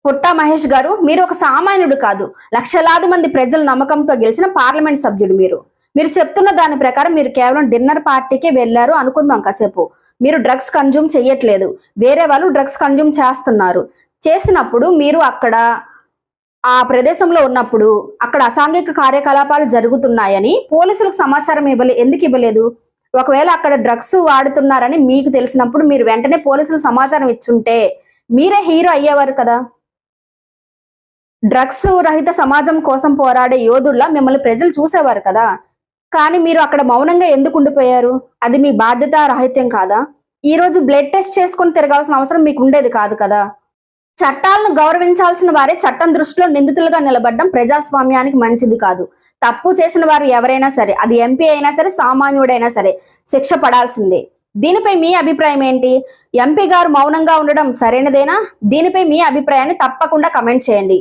పుట్టా మహేష్ గారు, మీరు ఒక సామాన్యుడు కాదు, లక్షలాది మంది ప్రజల నమ్మకంతో గెలిచిన పార్లమెంట్ సభ్యుడు. మీరు చెప్తున్న దాని ప్రకారం మీరు కేవలం డిన్నర్ పార్టీకే వెళ్ళారు అనుకుందాం కాసేపు. మీరు డ్రగ్స్ కన్జ్యూమ్ చెయ్యట్లేదు, వేరే వాళ్ళు డ్రగ్స్ కన్జ్యూమ్ చేస్తున్నారు. చేసినప్పుడు మీరు అక్కడ ఆ ప్రదేశంలో ఉన్నప్పుడు అక్కడ అసాంఘిక కార్యకలాపాలు జరుగుతున్నాయని పోలీసులకు సమాచారం ఎందుకు ఇవ్వలేదు? ఒకవేళ అక్కడ డ్రగ్స్ వాడుతున్నారని మీకు తెలిసినప్పుడు మీరు వెంటనే పోలీసులకు సమాచారం ఇచ్చుంటే మీరే హీరో అయ్యేవారు కదా. డ్రగ్స్ రహిత సమాజం కోసం పోరాడే యోధుల్లా మిమ్మల్ని ప్రజలు చూసేవారు కదా. కానీ మీరు అక్కడ మౌనంగా ఎందుకు ఉండిపోయారు? అది మీ బాధ్యత రాహిత్యం కాదా? ఈ రోజు బ్లడ్ టెస్ట్ చేసుకుని తిరగాల్సిన అవసరం మీకు ఉండేది కాదు కదా. చట్టాలను గౌరవించాల్సిన వారే చట్టం దృష్టిలో నిందితులుగా నిలబడడం ప్రజాస్వామ్యానికి మంచిది కాదు. తప్పు చేసిన వారు ఎవరైనా సరే, అది ఎంపీ అయినా సరే, సామాన్యుడైనా సరే, శిక్ష పడాల్సిందే. దీనిపై మీ అభిప్రాయం ఏంటి? ఎంపీ గారు మౌనంగా ఉండడం సరైనదేనా? దీనిపై మీ అభిప్రాయాన్ని తప్పకుండా కమెంట్ చేయండి.